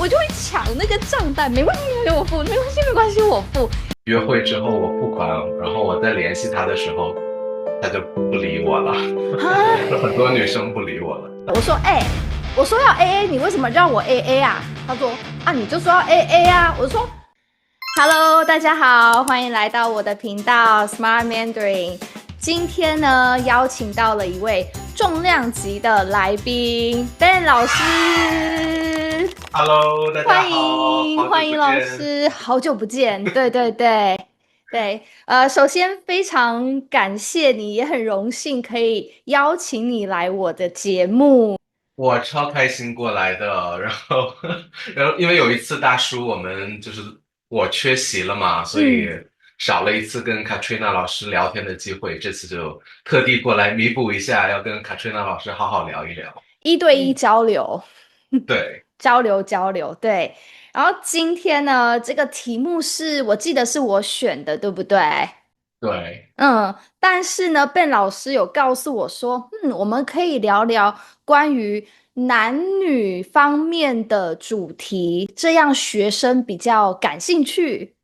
我就会抢那个账单，没关系，我付，没关系，没关系，我付。约会之后我付款，然后我再联系他的时候，他就不理我了。啊，很多女生不理我了。我说，我说要 AA，你为什么让我 AA 啊？他说啊，你就说要 AA 啊。我说，Hello，大家好，欢迎来到我的频道 Smart Mandarin。今天呢，邀请到了一位重量级的来宾 Ben 老师，Hello，大家欢好，迎好久不欢迎老见。师，好久不见。对对对对，首先非常感谢你，也很荣幸可以邀请你来我的节目。我超开心过来的，然后，然后因为有一次大叔我们就是我缺席了嘛，所以嗯，少了一次跟 Katrina 老师聊天的机会，这次就特地过来弥补一下，要跟 Katrina 老师好好聊一聊。一对一交流。对交流，对。然后今天呢，这个题目是我记得是我选的，对不对？对，嗯，但是呢，Ben 老师有告诉我说，我们可以聊聊关于男女方面的主题，这样学生比较感兴趣。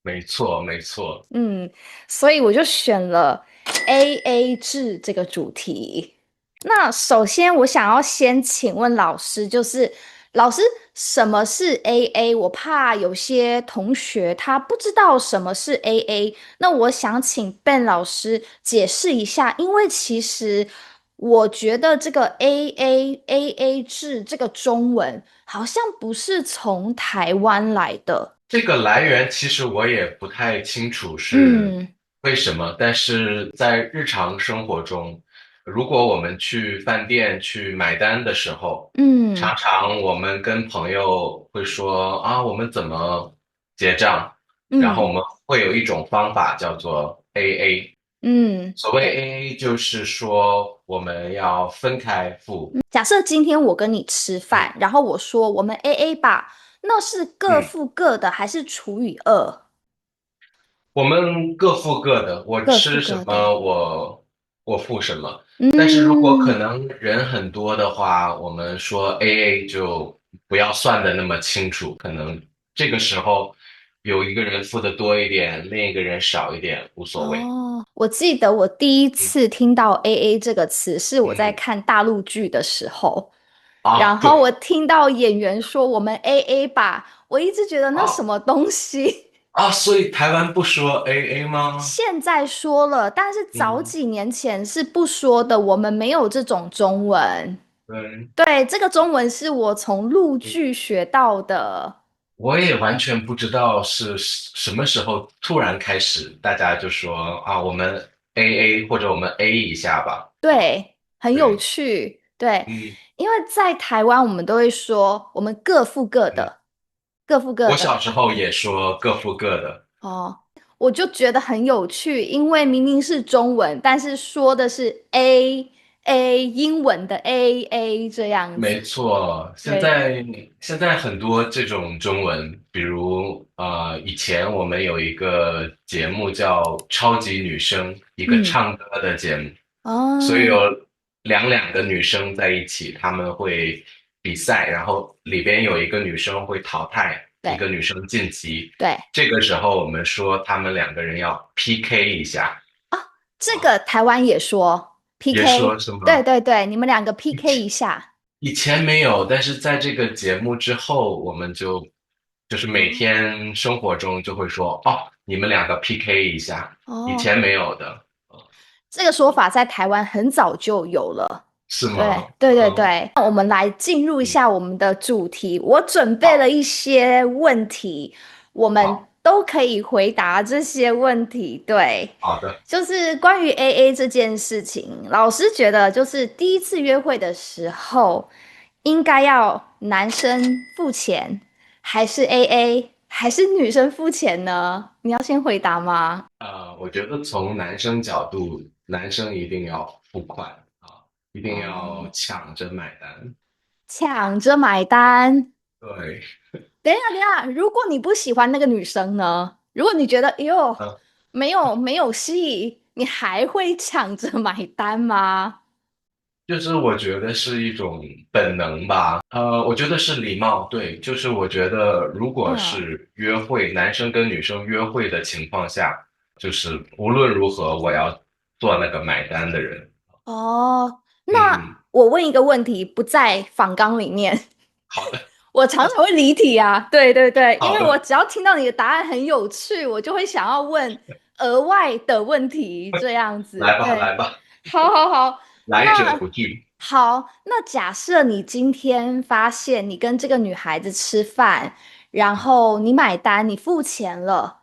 没错没错。嗯，所以我就选了 AA 制这个主题。那首先，我想要先请问老师，就是老师什么是 AA？我怕有些同学他不知道什么是 AA，那我想请 Ben 老师解释一下，因为其实我觉得这个 AA 制这个中文好像不是从台湾来的。这个来源其实我也不太清楚是嗯为什么，但是在日常生活中，如果我们去饭店去买单的时候，嗯常常我们跟朋友会说啊，我们怎么结账？然后我嗯们会有一种方法叫做 AA。嗯，所谓 对。AA 就是说我们要分开付。假设今天我跟你吃饭，然后我说我们 AA 吧，那是各嗯。付各的，还是除以二？我们各付各的，我各付吃什各的。么我付什么。但是如果可嗯，能人很多的话，我们说 AA 就不要算的那么清楚，可能这个时候有一个人付的多一点，另一个人少一点，无所谓。哦，我记得我第一嗯次听到 AA 这个词是我在嗯看大陆剧的时候，然啊，后我对听到演员说我们 AA 吧，我一直觉得那什啊么东西。啊，所以台湾不说 AA 吗？现在说了，但是早嗯，几年前是不说的，我们没有这种中文。对。对，这个中文是我从陆剧学到的。我也完全不知道是什么时候突然开始，大家就说啊，我们 AA 或者我们 A 一下吧。对，很有对，趣。对，嗯因为在台湾我们都会说我们各付各嗯，的，各付各我小的。时候也说各付各的。哦，我就觉得很有趣，因为明明是中文，但是说的是 A，英文的 AA 这样没子。错，对，现在很多这种中文，比如以前我们有一个节目叫《超级女声》，一个嗯，唱歌的节目，所以有哦，两个女生在一起，她们会比赛，然后里边有一个女生会淘汰，一对个女生晋级。对。这个时候我们说她们两个人要 PK 一下这啊，个台湾也说 也说 PK，什么？对对对，你们两个 PK 一下。以前没有，但是在这个节目之后，我们就是每哦天生活中就会说，哦，你们两个 PK 一下，以哦，前没有的。这个说法在台湾很早就有了。对是吗？对对嗯对，那我们来进入一嗯，下我们的主题。我准备了好，一些问题，我们好，都可以回答这些问题。对，好的。就是关于 AA 这件事情，老师觉得就是第一次约会的时候，应该要男生付钱，还是 AA，还是女生付钱呢？你要先回答吗？我觉得从男生角度，男生一定要付款啊，一定要哦，抢着买单。抢着买单。对，等一下，如果你不喜欢那个女生呢？如果你觉得，哎呦，嗯，没有戏，你还会抢着买单吗？就是我觉得是一种本能吧，我觉得是礼貌，对，就是我觉得如果嗯，是约会，男生跟女生约会的情况下，就是无论如何我要做那个买单的人。哦，那嗯，我问一个问题，不在访纲里面，好的，我常常会离题啊。对对对，因为我好的，只要听到你的答案很有趣，我就会想要问额外的问题，这样子。来吧，对，来吧，好好好，来者那不拒。好，那假设你今天发现你跟这个女孩子吃饭，然后你买单，你付钱了，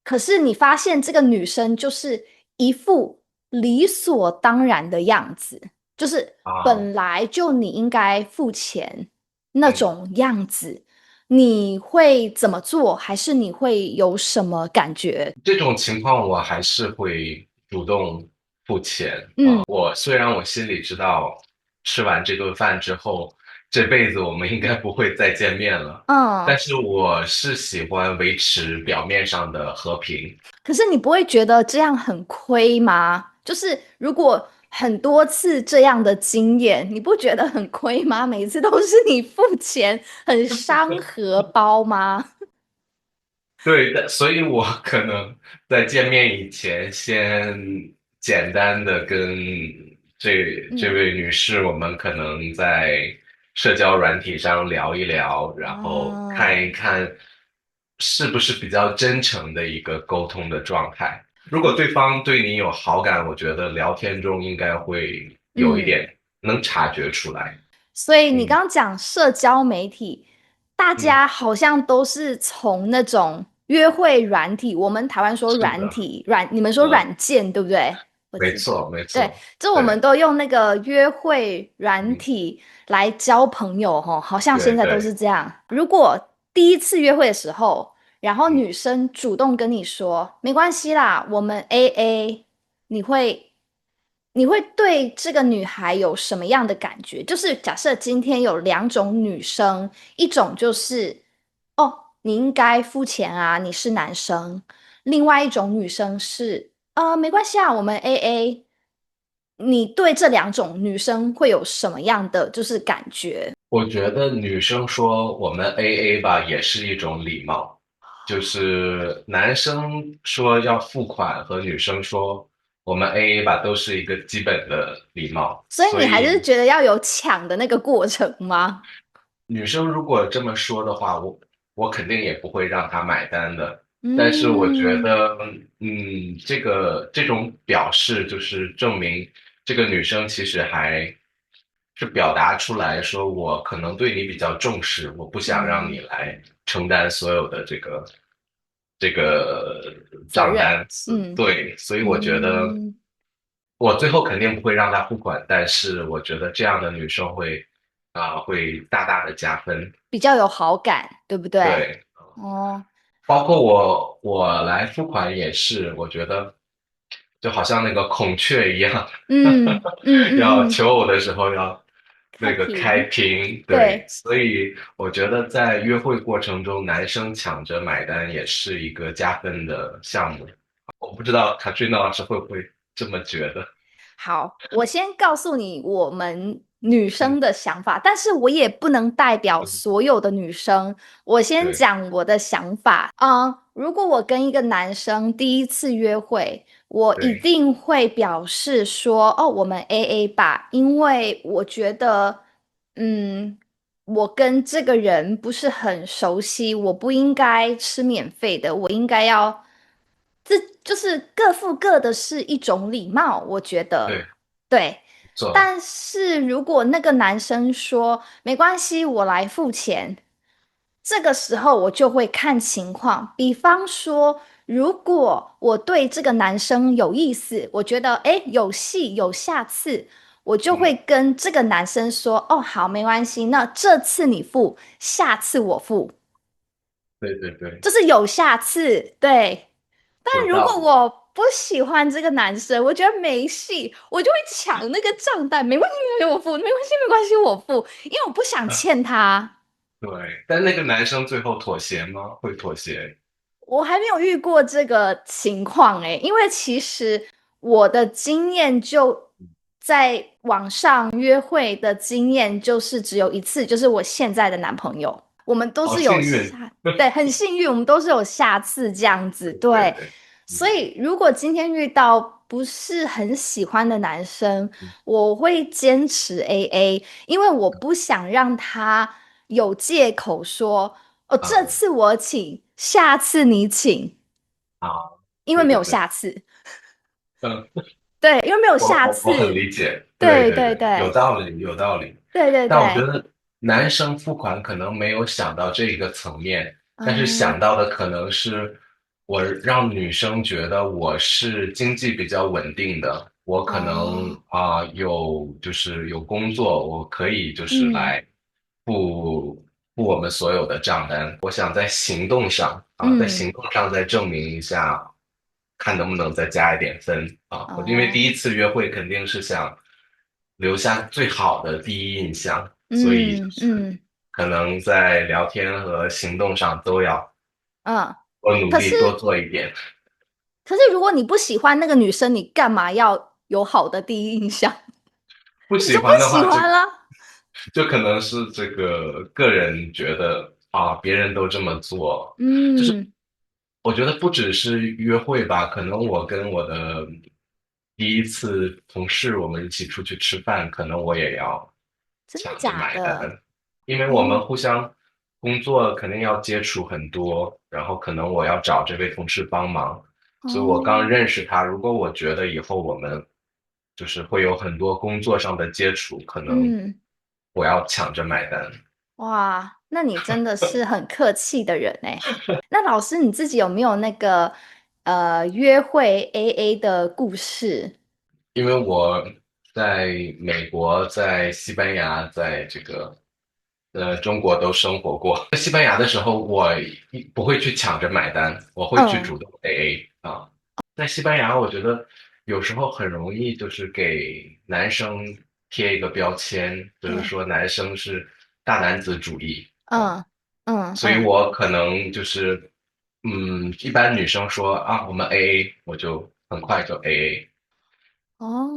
可是你发现这个女生就是一副理所当然的样子，就是啊，本来就你应该付钱那嗯，种样子，你会怎么做？还是你会有什么感觉？这种情况我还是会主动付钱啊。嗯我虽然我心里知道，吃完这顿饭之后，这辈子我们应该不会再见面了，嗯。但是我是喜欢维持表面上的和平。可是你不会觉得这样很亏吗？就是如果很多次这样的经验，你不觉得很亏吗？每次都是你付钱，很伤荷包吗？对的，所以我可能在见面以前，先简单的跟这嗯，位女士，我们可能在社交软体上聊一聊，然后看哦，一看是不是比较真诚的一个沟通的状态。如果对方对你有好感，我觉得聊天中应该会有一嗯。点能察觉出来。所以你嗯刚刚讲社交媒体，大嗯，家好像都是从那种约会软体，我们台湾说是的，软体你们说嗯，软件，对不对？我记得，没错没对，错，就我们对，都用那个约会软嗯体来交朋友，吼，好像现在都对对。是这样。如果第一次约会的时候，然后嗯女生主动跟你说，没关系啦，我们 AA，你会你会对这个女孩有什么样的感觉？就是假设今天有两种女生，一种就是哦，你应该付钱啊，你是男生；另外一种女生是没关系啊，我们 AA。你对这两种女生会有什么样的就是感觉？我觉得女生说我们 AA 吧，也是一种礼貌，就是男生说要付款和女生说我们 AA 吧，都是一个基本的礼貌。所以你还是所以觉得要有抢的那个过程吗？女生如果这么说的话，我肯定也不会让她买单的。但是我觉嗯得，这种表示就是证明这个女生其实还是表达出来说，我可能对你比较重视，我不想让你嗯，来承担所有的这个责任，账单。嗯对，所以我觉得嗯。我最后肯定不会让她付款，但是我觉得这样的女生会大大的加分。比较有好感，对不对？对，哦，包括我来付款也是，我觉得就好像那个孔雀一样，嗯嗯要嗯嗯，求偶的时候要开那个开屏，屏，对，对，所以我觉得在约会过程中，男生抢着买单也是一个加分的项目。我不知道卡瑞娜老师会不会这么觉得？好，我先告诉你我们女嗯生的想法，但是我也不能代表嗯，所有的女生。我先对讲我的想法啊，如果我跟一个男生第一次约会，我一对定会表示说，哦，我们 AA 吧，因为我觉得，嗯，我跟这个人不是很熟悉，我不应该吃免费的，我应该要。这就是各付各的是一种礼貌，我觉得对，对。不错，但是如果那个男生说没关系，我来付钱，这个时候我就会看情况。比方说，如果我对这个男生有意思，我觉得诶有戏有下次，我就会嗯，跟这个男生说哦好没关系，那这次你付，下次我付，对对对，就是有下次，对。但如果有道理。我不喜欢这个男生，我觉得没戏，我就会抢那个账单，没关系，没关系，我付，没关系，没关系，我付，因为我不想欠他。对，但那个男生最后妥协吗？会妥协？我还没有遇过这个情况诶，因为其实我的经验就在网上约会的经验就是只有一次，就是我现在的男朋友，我们都好是有幸运。下，对，很幸运，我们都是有下次这样子，对。对对，所以如果今天遇到不是很喜欢的男生，我会坚持 AA，因为我不想让他有借口说，哦，这啊次我请，下次你请，啊，因为没有对对对，下次。嗯，对，因为没有下我很次。理解，对对对对，有对对道理有道理。对对对，但我觉得男生付款可能没有想到这个层面，但是嗯，想到的可能是我让女生觉得我是经济比较稳定的，我可能哦，就是有工作，我可以就是嗯来付我们所有的账单。我想在行动上在嗯，行动上再证明一下，看能不能再加一点分啊。我因为第一哦，次约会肯定是想留下最好的第一印象，所以就是嗯嗯可能在聊天和行动上都要嗯。多努可是力多做一点。可是，如果你不喜欢那个女生，你干嘛要有好的第一印象？不喜你就不欢的话，喜欢了？就可能是这个个人觉得别人都这么做，就是嗯，我觉得不只是约会吧，可能我跟我的第一次同事，我们一起出去吃饭，可能我也要真的抢着假的？买单，因为我们哦互相工作肯定要接触很多，然后可能我要找这位同事帮忙，所以我刚哦，认识他，如果我觉得以后我们就是会有很多工作上的接触，可能嗯。我要抢着买单。哇，那你真的是很客气的人哎。那老师你自己有没有那个约会 AA 的故事？因为我在美国、在西班牙、在这个中国都生活过。在西班牙的时候，我不会去抢着买单，我会去嗯，主动 AA 啊。在西班牙，我觉得有时候很容易就是给男生贴一个标签，就是对，说男生是大男子主义啊。嗯嗯所以嗯，我可能就是，一般女生说我们 AA，我就很快就 AA。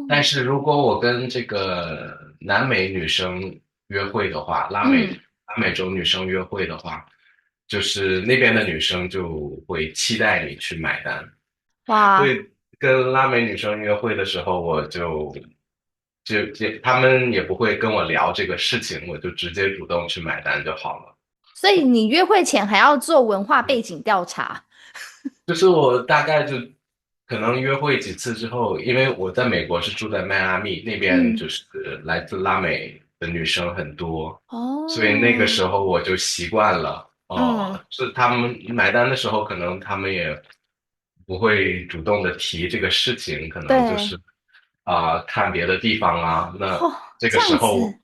但哦，是如果我跟这个南美女生约会的话，嗯，拉美洲女生约会的话，就是那边的女生就会期待你去买单。所哇，以跟拉美女生约会的时候，我就他们也不会跟我聊这个事情，我就直接主动去买单就好了。所以你约会前还要做文化背景调查？就是我大概就可能约会几次之后，因为我在美国是住在迈阿密那边，嗯，就是来自拉美的女生很多，所以那个哦，时候我就习惯了。嗯，是他们买单的时候，可能他们也不会主动的提这个事情，可能就是对，看别的地方啊。那哦，这个这时候，样子，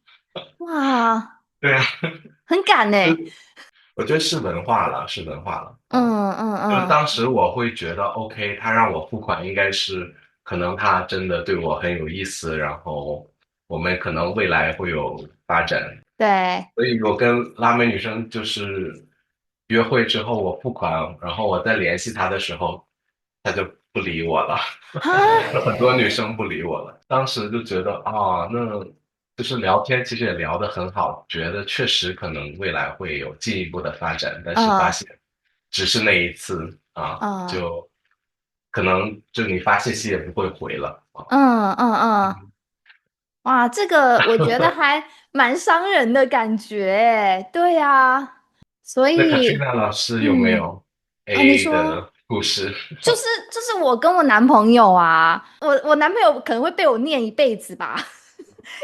哇，对啊，很赶呢。我觉得是文化了，是文化了啊。嗯嗯嗯就当时我会觉得，OK，他让我付款，应该是可能他真的对我很有意思，然后我们可能未来会有发展。对，所以我跟拉美女生就是约会之后，我付款，然后我再联系她的时候，她就不理我了。哈，有很多女生不理我了。当时就觉得那就是聊天，其实也聊得很好，觉得确实可能未来会有进一步的发展，但是发嗯现只是那一次嗯就可能就你发信息也不会回了啊。嗯嗯嗯，哇，这个我觉得还蛮伤人的感觉诶，对呀，所那 以，Katrina 老师有没嗯，有 啊，你 AA 说。的故事？就是就是我跟我男朋友啊，我男朋友可能会被我念一辈子吧，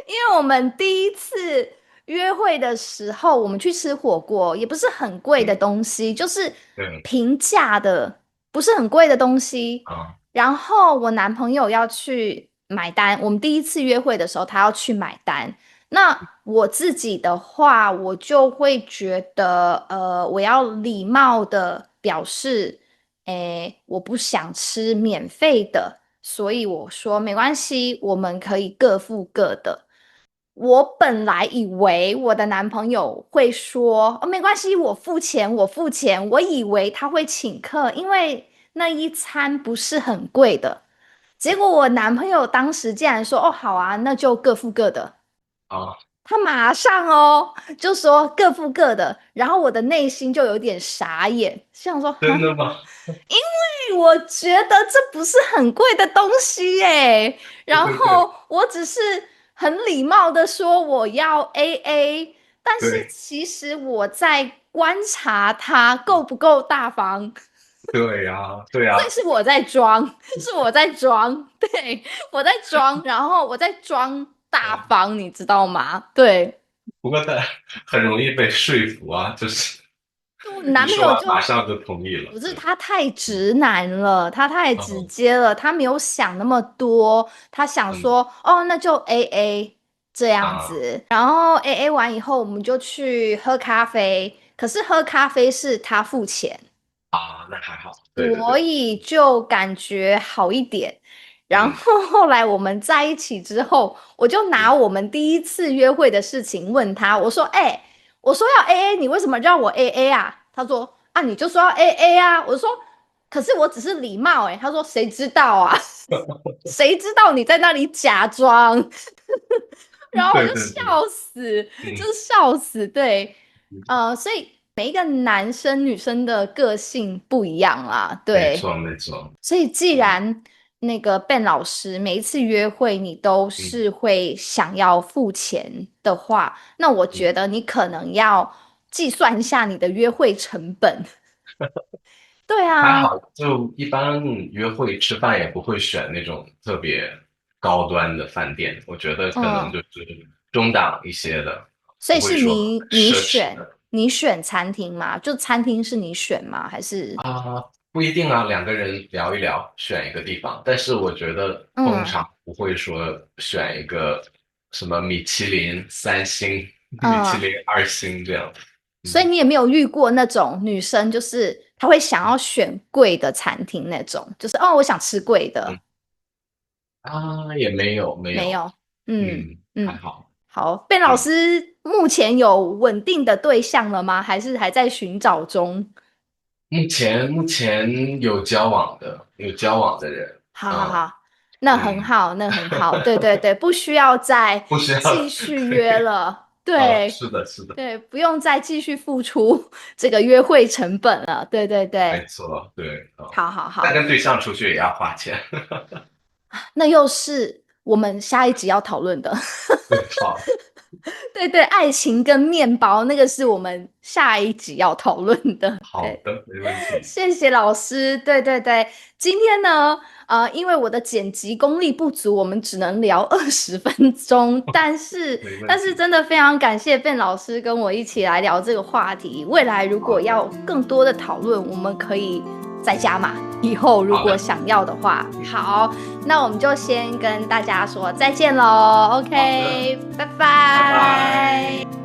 因为我们第一次约会的时候，我们去吃火锅，也不是很贵的嗯，东西，就是对平价的，不是很贵的东西。啊，然后我男朋友要去买单，我们第一次约会的时候，他要去买单。那我自己的话，我就会觉得，我要礼貌的表示，诶，我不想吃免费的，所以我说没关系，我们可以各付各的。我本来以为我的男朋友会说，哦，没关系，我付钱，我付钱。我以为他会请客，因为那一餐不是很贵的。结果我男朋友当时竟然说：“哦，好啊，那就各付各的。”啊，他马上就说各付各的，然后我的内心就有点傻眼，想说哈，真的吗？因为我觉得这不是很贵的东西耶，然对对对后我只是很礼貌的说我要 AA，但是对其实我在观察他够不够大方，对呀，对呀。所以是我在装，是我在装，对，我在装，然后我在装大嗯，方，你知道吗？对。不过他很容易被说服啊，就是我你说完男朋友就马上就同意了。不是对，他太直男了，他太直嗯接了，他没有想那么多，他想嗯说哦，那就 AA 这样啊子，然后 AA 完以后，我们就去喝咖啡，可是喝咖啡是他付钱，啊，那还好。对对对。所以就感觉好一点。然嗯后后来我们在一起之后，我就拿嗯，我们第一次约会的事情问他，我说：“哎、我说要 AA，你为什么让我 AA 啊？”他说：“啊，你就说要 AA 啊。”我说：“可是我只是礼貌。”哎，他说：“谁知道啊？谁知道你在那里假装？”然后我就对对对。笑死，就嗯是笑死。对，嗯，所以每一个男生女生的个性不一样啦，对。没错没错。所以既嗯然那个 Ben 老师每一次约会你都嗯是会想要付钱的话，那我嗯，觉得你可能要计算一下你的约会成本。对啊，还好，就一般约会吃饭也不会选那种特别高端的饭店，我觉得可能嗯，就是中档一些的，所以是不会说你奢侈选的。你选餐厅吗？就餐厅是你选吗？还是啊，不一定啊，两个人聊一聊，选一个地方。但是我觉得通嗯常不会说选一个什么米其林3星、米其嗯，林2星这样。所以嗯你也没有遇过那种女生，就是她会想要选贵的餐厅那种，就是哦，我想吃贵嗯的。啊，也没有没有。没有，嗯嗯，还嗯，好。好，卞老嗯，师目前有稳定的对象了吗？还是还在寻找中？目前有交往的，有交往的人。嗯好好好，那很嗯，好，那很好，对对对，不需要再不需要。继续约对。了，对是的，是的。对，不用再继续付出这个约会成本了，对对对，没错，对。好好好，但跟对象出去也要花钱。那又是我们下一集要讨论的。对，好。对对，爱情跟面包那个是我们下一集要讨论的。对，好的，没问题。谢谢老师。对对对，今天呢，因为我的剪辑功力不足，我们只能聊20分钟。但是，没问题。但是真的非常感谢卞老师跟我一起来聊这个话题。未来如果好的，要更多的讨论，我们可以再加码。以后如好的。果想要的话，嗯，好，那我们就先跟大家说再见喽。好的，OK，拜拜拜。拜。